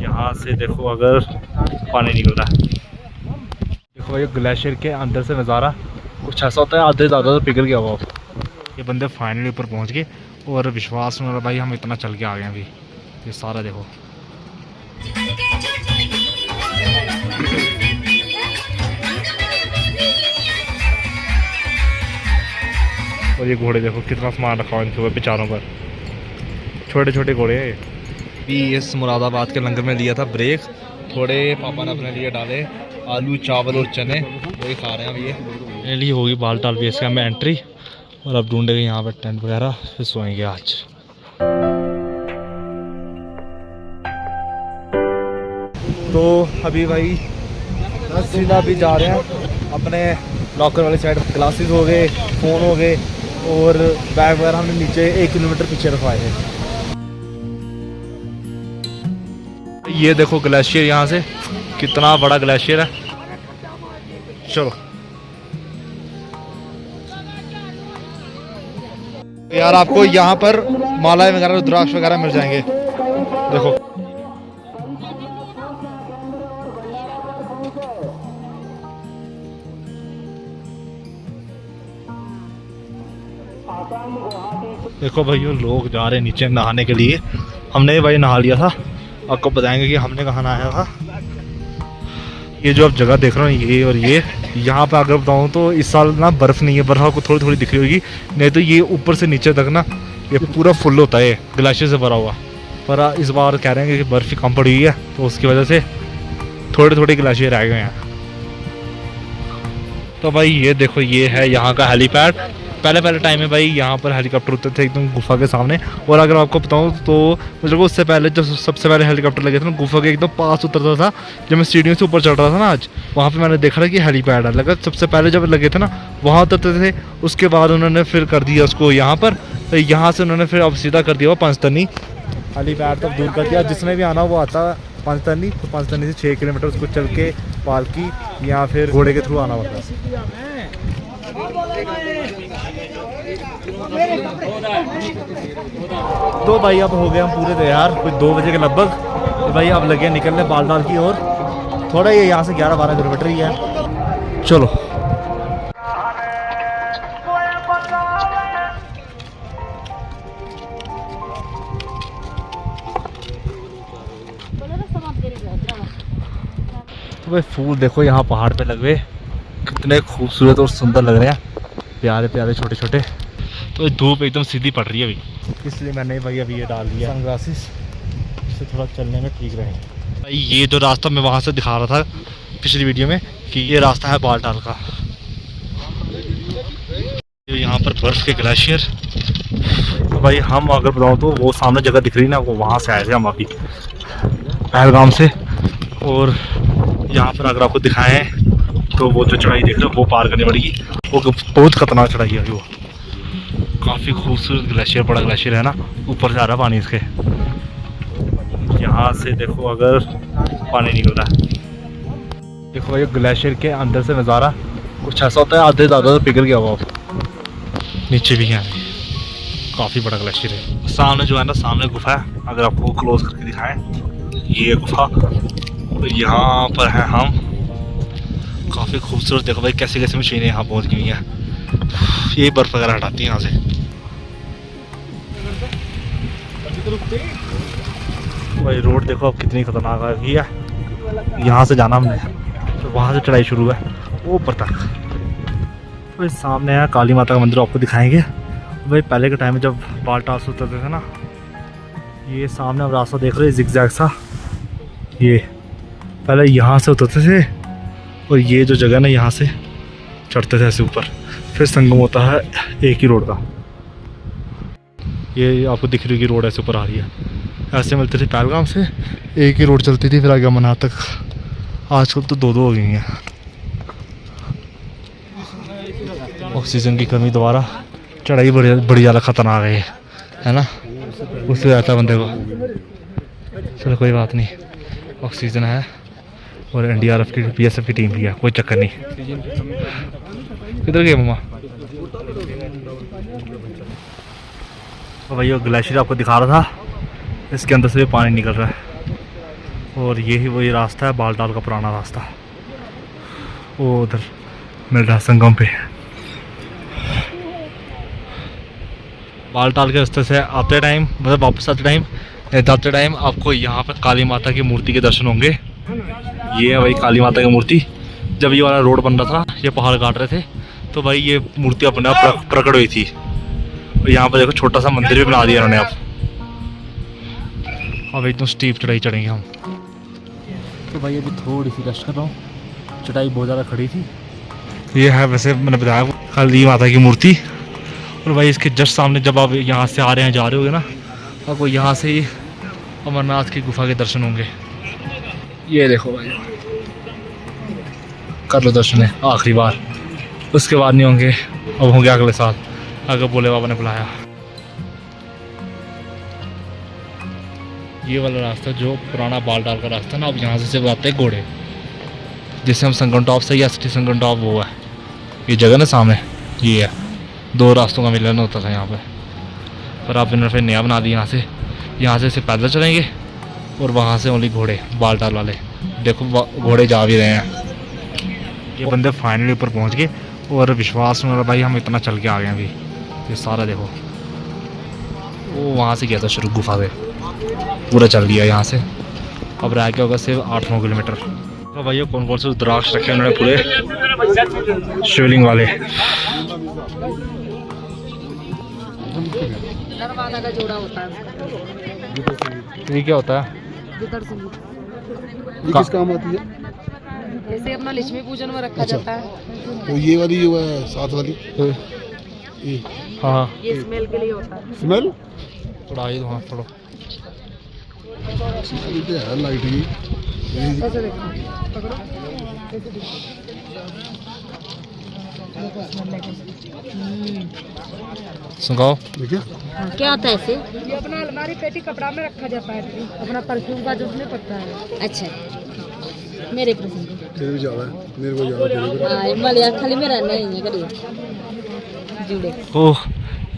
यहाँ से देखो अगर पानी निकल रहा है, देखो ये ग्लेशियर के अंदर से नज़ारा कुछ ऐसा होता है, आधे ज़्यादा तो पिघल गया हुआ। ये बंदे फाइनली ऊपर पहुँच गए और विश्वास नहीं हो रहा भाई हम इतना चल के आ गए अभी। ये सारा देखो, और ये घोड़े देखो कितना सामान रखा हुआ इनके ऊपर बेचारों पर, छोटे छोटे घोड़े हैं। भी इस मुरादाबाद के लंगर में लिया था ब्रेक, थोड़े पापा ने अपने लिए डाले आलू चावल और चने, वही खा रहे हैं अब। ये मेरे लिए होगी बाल टाल भी इसका हमें एंट्री, और अब ढूंढेंगे यहाँ पर टेंट वगैरह, फिर सोएंगे आज। तो अभी भाई सीधा भी जा रहे हैं अपने लॉकर वाली साइड। ग्लासेस हो गए, फ़ोन हो गए और बैग वगैरह हमने नीचे 1 किलोमीटर पीछे रखवाए हैं। ये देखो ग्लेशियर, यहाँ से कितना बड़ा ग्लेशियर है। चलो यार, आपको यहाँ पर मालाएं वगैरह रुद्राक्ष वगैरह मिल जाएंगे। देखो देखो भाई, वो लोग जा रहे हैं नीचे नहाने के लिए। हमने भाई नहा लिया था, आपको बताएंगे कि हमने कहाँ नहाया था। ये जो आप जगह देख रहे हो ये और ये, यहाँ पे अगर बताऊँ तो इस साल ना बर्फ़ नहीं है, बर्फ़ आपको थोड़ी थोड़ी दिख रही होगी, नहीं तो ये ऊपर से नीचे तक ना ये पूरा फुल होता है ग्लेशियर से भरा हुआ। पर इस बार कह रहे हैं कि बर्फ़ कम पड़ी हुई है, तो उसकी वजह से थोड़े थोड़े ग्लेशियर रह गए हैं। तो भाई ये देखो, ये है यहाँ का हेलीपैड। पहले टाइम में भाई यहाँ पर हेलीकॉप्टर उतरते थे एकदम गुफा के सामने। और अगर आपको बताऊँ तो मतलब उससे पहले जब सबसे पहले हेलीकॉप्टर लगे थे ना, गुफा के एकदम पास उतरता था। जब मैं सीढ़ियों से ऊपर चढ़ रहा था ना आज, वहाँ पे मैंने देखा था कि हेलीपैड है लगा। सबसे पहले जब लगे थे ना वहाँ उतरते थे, उसके बाद उन्होंने फिर कर दिया उसको यहाँ पर, तो यहाँ से उन्होंने फिर अब सीधा कर दिया वो पंचतनी हेलीपैड तक दूर कर दिया। जिसने भी आना वो आता पंचतनी, तो पंचतनी से 6 किलोमीटर उसको चल के पालकी या फिर घोड़े के थ्रू आना पड़ता है। तो भाई अब हो गए हम पूरे तैयार, कुछ 2 बजे के लगभग। तो भाई अब लगे निकलने बालटाल की ओर। थोड़ा ये यहाँ से 11-12 किलोमीटर ही है। चलो तो भाई फूल देखो यहाँ पहाड़ पे लगे, कितने खूबसूरत और सुंदर लग रहे हैं, प्यारे प्यारे छोटे छोटे। तो धूप एकदम सीधी पड़ रही है अभी, इसलिए मैंने भाई अभी ये डाल दिया सनग्लासेस, इससे थोड़ा चलने में ठीक रहे। भाई ये जो रास्ता मैं वहाँ से दिखा रहा था पिछली वीडियो में कि ये रास्ता है बालटाल का। तो यहाँ पर बर्फ़ के ग्लेशियर। तो भाई हम अगर बताऊँ तो वो सामने जगह दिख रही ना, वो वहाँ से आए थे हम अभी पहलगाम से। और यहाँ पर अगर आपको दिखाएं तो वो जो चढ़ाई देख रहे हो वो पार करनी पड़ेगी, वो बहुत खतरनाक चढ़ाई है। वो काफ़ी खूबसूरत ग्लेशियर, बड़ा ग्लेशियर है ना, ऊपर से आ रहा पानी इसके। यहाँ से देखो अगर पानी निकल रहा है। देखो ये ग्लेशियर के अंदर से नज़ारा कुछ ऐसा होता है, आधे ज़्यादा तो पिघल गया हुआ। नीचे भी है, काफ़ी बड़ा ग्लेशियर है। सामने जो है ना, सामने गुफा है, अगर आपको क्लोज करके दिखाएं ये गुफा, तो यहाँ पर है हम। काफ़ी खूबसूरत, देखो भाई कैसे कैसे मशीनें यहाँ पहुँच गई हैं, ये बर्फ़ वगैरह हटाती हैं यहाँ से। भाई रोड देखो अब कितनी खतरनाक आ गई है। यहाँ से जाना हमने, तो वहाँ से चढ़ाई शुरू है ऊपर तक। भाई सामने है काली माता का मंदिर, आपको दिखाएंगे। भाई पहले के टाइम में जब बालटाल से उतरते थे ना, ये सामने अब रास्ता देख रहे हैं जिगजैग सा, ये पहले यहाँ से उतरते थे और ये जो जगह ना यहाँ से चढ़ते थे ऐसे ऊपर, फिर संगम होता है एक ही रोड का। ये आपको दिख रही है कि रोड ऐसे ऊपर आ रही है, ऐसे मिलते थे पहलगाम से, एक ही रोड चलती थी फिर आगे मनार तक। आजकल तो 2-2 हो गई हैं। ऑक्सीजन की कमी दोबारा, चढ़ाई बड़ी ज़्यादा खतरनाक है ना, उससे जाता बंदे को। चलो कोई बात नहीं, ऑक्सीजन है और NDRF की BSF की टीम भी है, कोई चक्कर नहीं। किधर गए मम्मा? तो भाई वो ग्लेशियर आपको दिखा रहा था, इसके अंदर से भी पानी निकल रहा है। और यही वही रास्ता है बालटाल का पुराना रास्ता। वो उधर मिल रहा है संगम पे। बालटाल के रास्ते से आते टाइम मतलब वापस आते टाइम जाते टाइम आपको यहाँ पर काली माता की मूर्ति के दर्शन होंगे। ये है भाई काली माता की मूर्ति। जब ये वाला रोड बन रहा था, ये पहाड़ काट रहे थे, तो भाई ये मूर्ति अपने आप प्रकट हुई थी। और यहाँ पर देखो छोटा सा मंदिर भी बना दिया उन्होंने। अब एकदम स्टीप चढ़ाई चढ़ेंगे हम। तो भाई अभी थोड़ी सी रेस्ट कर रहा हूँ, चढ़ाई बहुत ज़्यादा खड़ी थी। ये है वैसे मैंने बताया काली माता की मूर्ति। और भाई इसके जस्ट सामने जब आप यहाँ से आ रहे हैं जा रहे होगे ना, आपको यहाँ से ही अमरनाथ की गुफा के दर्शन होंगे। ये देखो भाई, कर लो दर्शन है आखिरी बार, उसके बाद नहीं होंगे। अब होंगे अगले साल अगर भोले बाबा ने बुलाया। ये वाला रास्ता जो पुराना बालटाल का रास्ता ना, अब यहाँ से सिर्फ आते हैं घोड़े, जिससे हम संगम टॉप से या सिटी संगम टॉप वो है ये जगह ना सामने, ये है 2 रास्तों का मिलन होता था यहाँ पे। पर आप इन्होंने फिर नया बना दिया। यहाँ से सिर्फ पैदल चलेंगे और वहाँ से ओनली घोड़े बालटाल वाले। देखो घोड़े जा भी रहे हैं। ये बंदे फाइनली ऊपर पहुँच गए और विश्वास में भाई हम इतना चल के आ गए अभी। ये सारा देखो, वो वहाँ से गया था शुरू गुफा से, पूरा चल दिया यहाँ से। अब रह गया होगा सिर्फ 8-9 किलोमीटर। तो भाई कौन कौन से रुद्राक्ष रखे उन्होंने पूरे शिवलिंग वाले। का जोड़ा होता है। ये क्या होता है? ये किस काम आती है? जैसे अपना लक्ष्मी पूजन में रखा जाता है। तो ये वाली जो है साथ वाली ये हाँ ये स्मेल के लिए होता है। स्मेल थोड़ा आई दो, हाँ थोड़ा है लाइट की। ऐसे देखो, पकड़ो। सुनाओ। देखिए क्या होता है ऐसे? ये अपना अलमारी पेटी कपड़ा में रखा जाता है, अपना परफ्यूम का जो उसमें पड़ता है। अच्छा, मेरे प्रश्न तेरे भी ज़्यादा है, मेरे को ज़्यादा है। मलिया खाली मेरा नहीं है करिए जुड़े। ओह,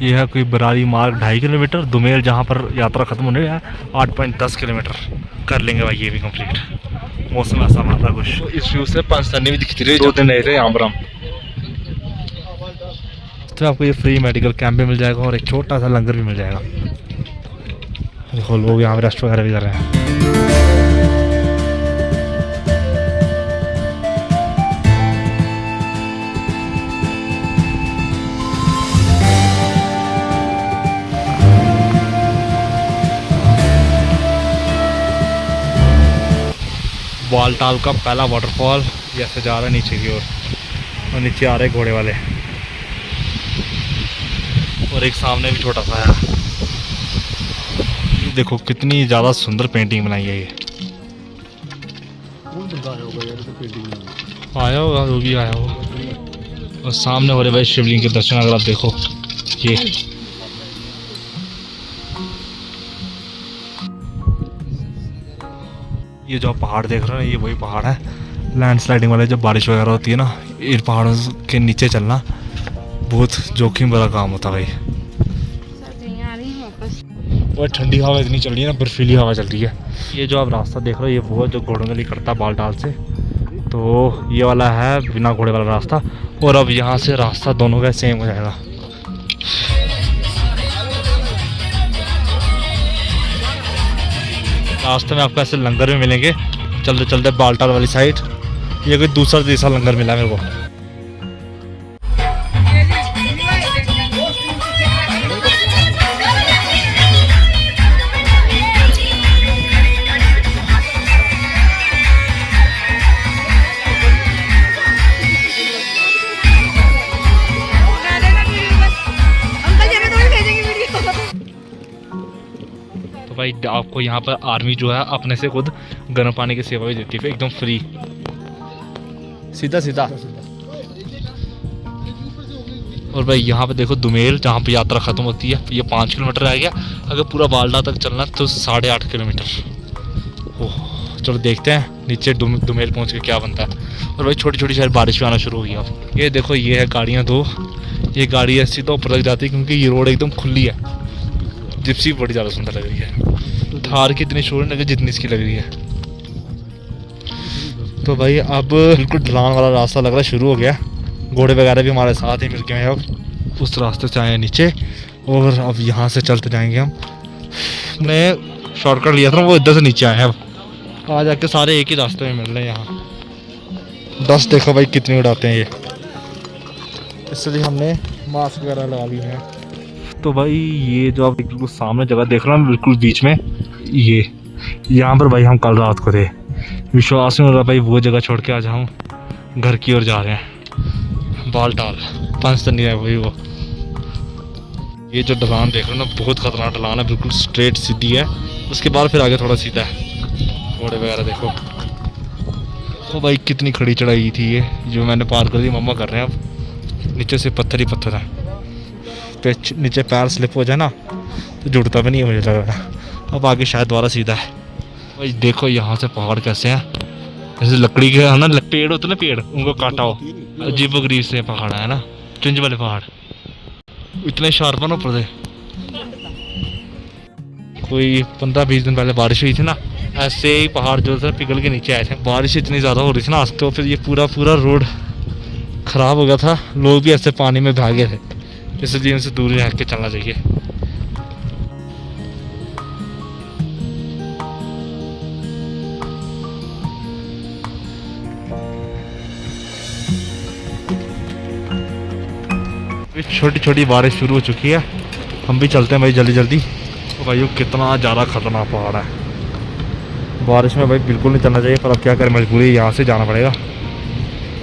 ये है कोई बरारी मार्ग 2.5 किलोमीटर। दुमेल जहाँ पर यात्रा खत्म होने है 8.10 किलोमीटर कर लेंगे भाई ये भी कंप्लीट। मौसम ऐसा मार रहा कुछ, तो इस व्यू से पाकिस्तानी भी दिखती रही। 2 दिन रहे थे यहाँ पर हम। तो आपको ये फ्री मेडिकल कैंप भी मिल जाएगा और एक छोटा सा लंगर भी मिल जाएगा। देखो लोग यहाँ पे रेस्ट वगैरह भी कर रहे हैं। बालटाल का पहला वाटरफॉल जैसे जा रहा है नीचे की ओर, और नीचे आ रहे घोड़े वाले, और एक सामने भी छोटा सा है। देखो कितनी ज़्यादा सुंदर पेंटिंग बनाई है ये। आया होगा वो भी आया होगा। और सामने हो रहे भाई शिवलिंग के दर्शन। अगर आप देखो ये जो आप पहाड़ देख रहे हो ये वही पहाड़ है लैंडस्लाइडिंग वाले। जब बारिश वगैरह होती है ना, इन पहाड़ों के नीचे चलना बहुत जोखिम भरा काम होता है भाई। और ठंडी हवा इतनी चल रही है ना, बर्फीली हवा चल रही है। ये जो आप रास्ता देख रहे हो ये वो है जो घोड़ों के लिए करता है बालटाल से। तो ये वाला है बिना घोड़े वाला रास्ता, और अब यहाँ से रास्ता दोनों का सेम हो जाएगा। रास्ते में आपको ऐसे लंगर भी मिलेंगे चलते चलते बालटाल वाली साइड। ये कोई दूसरा तीसरा लंगर मिला मेरे को। तो भाई आपको यहाँ पर आर्मी जो है अपने से खुद गर्म पानी की सेवा भी देती है एकदम फ्री, सीधा सीधा। और भाई यहाँ पे देखो दुमेल जहाँ पे यात्रा खत्म होती है, ये 5 किलोमीटर रह गया। अगर पूरा बालटा तक चलना तो 8.5 किलोमीटर। ओह चलो देखते हैं नीचे दुमेल पहुँच के क्या बनता है। और भाई छोटी छोटी शायद बारिश भी आना शुरू होगी। अब ये देखो ये है गाड़ियाँ 2। ये गाड़ी ऐसी तो ऊपर लग जाती है क्योंकि ये रोड एकदम खुली है। जिप्सी बड़ी ज़्यादा सुंदर लग रही है। थार की इतनी शोर नहीं लगी जितनी इसकी लग रही है। तो भाई अब बिल्कुल ढलान वाला रास्ता लग रहा है शुरू हो गया। घोड़े वगैरह भी हमारे साथ ही मिल गए हैं। अब उस रास्ते से आए नीचे और अब यहाँ से चलते जाएंगे हम। हमने शॉर्टकट लिया था ना, वो इधर से नीचे आए हैं। अब आ जाके सारे एक ही रास्ते में मिल रहे हैं यहाँ। डस्ट देखो भाई कितनी उड़ाते हैं ये, इसलिए हमने मास्क वगैरह लगा लिए हैं। तो भाई ये जो आप बिल्कुल सामने जगह देख रहे हो बिल्कुल बीच में, ये यहाँ पर भाई हम कल रात को थे। विश्वास नहीं हो रहा भाई, वो जगह छोड़ के आज हम घर की ओर जा रहे हैं। बालटाल पंचतनी है वही वो। ये जो ढलान देख रहे हो ना, बहुत खतरनाक ढलान है, बिल्कुल स्ट्रेट सीधी है। उसके बाद फिर आगे थोड़ा सीधा है। घोड़े वगैरह देखो। तो भाई कितनी खड़ी चढ़ाई थी ये जो मैंने पार कर दी। मम्मा कर रहे हैं अब। नीचे से पत्थर ही पत्थर है, नीचे पैर स्लिप हो जाए ना तो जुड़ता भी नहीं है मुझे लग रहा है। अब आगे शायद दोबारा सीधा है। भाई देखो यहाँ से पहाड़ कैसे हैं, जैसे लकड़ी के है ना, पेड़ होते ना, पेड़ उनको काटा हो। अजीब गरीब से पहाड़ है ना, चुंज वाले पहाड़ इतने शार्प है ना ऊपर से। कोई 15-20 दिन पहले बारिश हुई थी ना, ऐसे ही पहाड़ जो थे पिघल के नीचे आए थे। बारिश इतनी ज़्यादा हो रही थी ना आज, तो फिर ये पूरा रोड ख़राब हो गया था। लोग भी ऐसे पानी में भागे थे, इसलिए इनसे दूर रह के चलना चाहिए। छोटी छोटी बारिश शुरू हो चुकी है, हम भी चलते हैं भाई जल्दी जल्दी। तो भाई कितना ज़्यादा खतरनाक पहाड़ है। बारिश में भाई बिल्कुल नहीं चलना चाहिए, पर अब क्या करें, मजबूरी यहाँ से जाना पड़ेगा।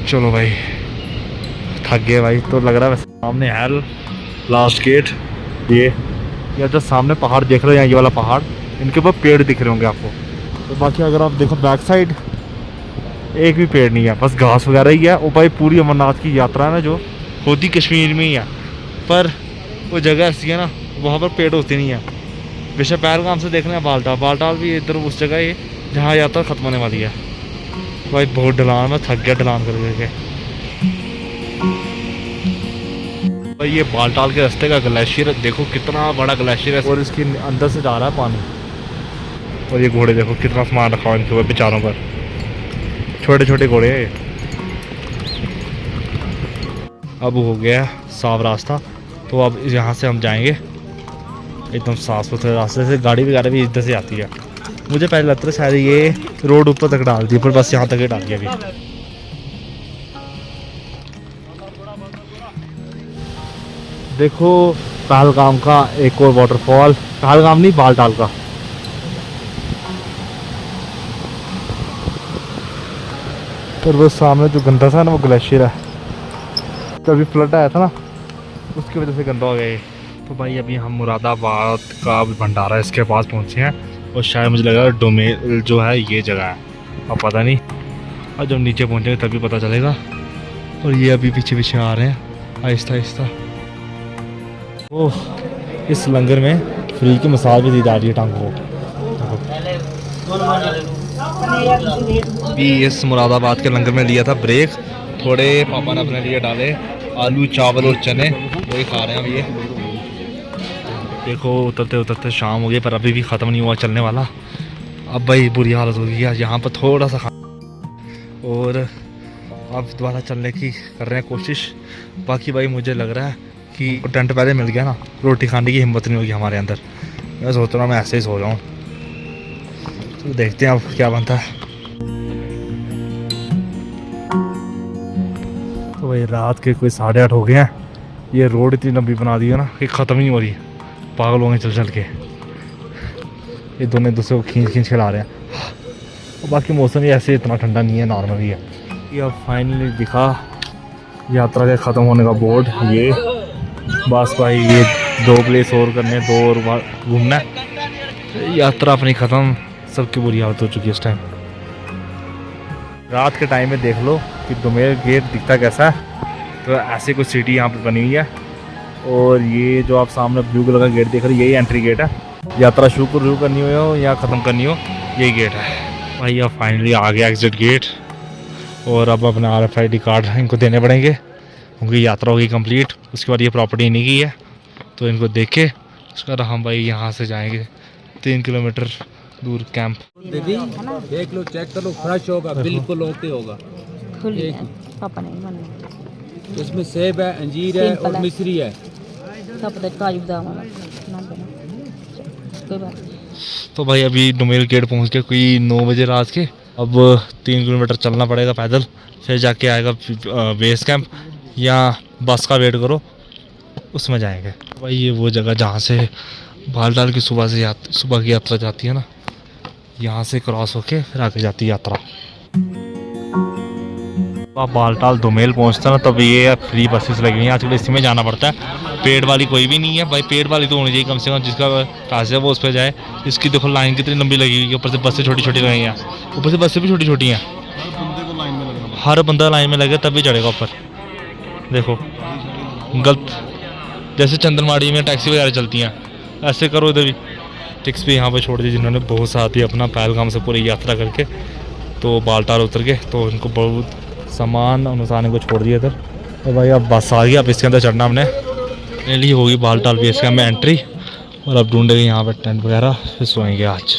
चलो भाई, थक गए भाई। तो लग रहा है सामने है लास्ट गेट। ये जो सामने पहाड़ देख रहे हैं, ये वाला पहाड़, इनके ऊपर पेड़ दिख रहे होंगे आपको। तो बाकी अगर आप देखो बैक साइड, एक भी पेड़ नहीं है, बस घास वगैरह ही है। और भाई पूरी अमरनाथ की यात्रा है ना, जो होती कश्मीर में ही है, पर वो जगह ऐसी है ना, वहाँ पर पेड़ होते नहीं है। बेशक पहलगाम से देखना है बालटाल भी इधर उस जगह है जहाँ यात्रा ख़त्म होने वाली है। भाई बहुत ढलान में थक गया ढलान कर करके। भाई ये बालटाल के रास्ते का ग्लेशियर देखो, कितना बड़ा ग्लेशियर है, और इसके अंदर से जा रहा है पानी। और ये घोड़े देखो कितना सामान रखा हुआ इनके ऊपर बेचारों पर, छोटे छोटे घोड़े हैं। अब हो गया साफ रास्ता, तो अब यहाँ से हम जाएंगे एकदम साफ सुथरे रास्ते से। गाड़ी वगैरह भी इधर से आती है। मुझे पहले लगता था शायद ये रोड ऊपर तक डाल दी, पर बस यहाँ तक ही डाल दिया अभी। देखो पहलगाम का एक और वाटरफॉल, पहलगाम नहीं बालटाल का। फिर वो सामने जो गंदा था ना, वो ग्लेशियर है। कभी फ्लड आया था ना, उसकी वजह से गंदा हो गया ये। तो भाई अभी हम मुरादाबाद का भंडारा इसके पास पहुंचे हैं, और शायद मुझे लगा डोमेल जो है ये जगह है, अब पता नहीं। और जब नीचे पहुंचेंगे तभी पता चलेगा। और ये अभी पीछे पीछे आ रहे हैं आहिस्ता आहिस्ता। ओह, इस लंगर में फ्री की मसाज भी दी जा रही है टांगों को। इस मुरादाबाद के लंगर में लिया था ब्रेक, थोड़े पापा ने अपने लिए डाले आलू चावल और चने, वही खा रहे हैं अब। ये देखो उतरते उतरते शाम हो गई, पर अभी भी ख़त्म नहीं हुआ चलने वाला। अब भाई बुरी हालत हो गई है यहाँ पर, थोड़ा सा खा, और अब दोबारा चलने की कर रहे हैं कोशिश। बाकी भाई मुझे लग रहा है कि टेंट पहले मिल गया ना, रोटी खाने की हिम्मत नहीं होगी हमारे अंदर। मैं सोच रहा हूँ मैं ऐसे ही सो जाऊँ। तो देखते हैं अब क्या बनता है। तो भाई रात के कोई 8:30 हो गए हैं। ये रोड इतनी लंबी बना दी है ना कि ख़त्म ही नहीं हो रही, पागल होंगे चल चल के। ये दोनों दूसरे को खींच खींच के ला रहे हैं। और बाकी मौसम ही ऐसे इतना ठंडा नहीं है, नॉर्मल ही है। ये अब फाइनली दिखा यात्रा के ख़त्म होने का बोर्ड। ये बस भाई ये 2 प्लेस और करने, 2 और घूमना है। यात्रा अपनी ख़त्म। सबकी बुरी हालत हो चुकी है इस टाइम। रात के टाइम में देख लो कि डोमेल गेट दिखता कैसा है। तो ऐसे कोई सिटी यहाँ पर बनी हुई है, और ये जो आप सामने ब्लू कलर का गेट देख रहे हो, यही एंट्री गेट है। यात्रा शुरू करनी हो या ख़त्म करनी हो, यही गेट है भाई। अब फाइनली आ गया एग्जिट गेट, और अब अपना RFID कार्ड इनको देने पड़ेंगे, उनकी यात्रा होगी कंप्लीट। उसके बाद ये प्रॉपर्टी इन्हीं की है, तो इनको देख के उसके बाद हम भाई यहाँ से जाएंगे 3 किलोमीटर दूर कैंप। दीदी देख लो, चेक कर लो, फ्रेश होगा, बिल्कुल ओके होगा। खुली है पापा नहीं माने इसमें सेब है, अंजीर है और मिश्री है। पापा तो काजू बादाम वाला ना देना कोई बात नहीं। तो भाई अभी डुमेल गेट पहुंच के कोई 9 बजे रात के। अब 3 किलोमीटर चलना पड़ेगा पैदल, फिर जाके आएगा बेस कैंप, या बस का वेट करो उसमें जाएंगे। भाई ये वो जगह जहाँ से बालटाल की सुबह की यात्रा जाती है ना, यहाँ से क्रॉस होके फिर आगे जाती है यात्रा। आप बालटाल दुमेल पहुँचते ना तब ये फ्री बसेस लगी हुई हैं आजकल, इसी में जाना पड़ता है। पेड वाली कोई भी नहीं है भाई, पेड वाली तो होनी चाहिए कम से कम, जिसका पैसे है वो उस पर जाए। इसकी देखो लाइन कितनी लंबी लगी हुई है, ऊपर से बसें छोटी छोटी लगी हैं, ऊपर से बसें भी छोटी छोटी हैं। हर बंदा लाइन में लगे तभी चढ़ेगा ऊपर। देखो गलत, जैसे चंद्रमाड़ी में टैक्सी वगैरह चलती हैं ऐसे करो इधर भी। टिक्स भी यहाँ पे छोड़ दी जिन्होंने बहुत साथी अपना पहलगाम से पूरी यात्रा करके तो बालटाल उतर के, तो उनको बहुत सामान अनुसार को छोड़ दिया इधर। तो भाई अब बस आ गई, अब इसके अंदर चढ़ना हमने ले ली होगी बालटाल बेस कैंप में एंट्री, और अब ढूंढेंगे यहाँ पर टेंट वगैरह, फिर सोएंगे आज।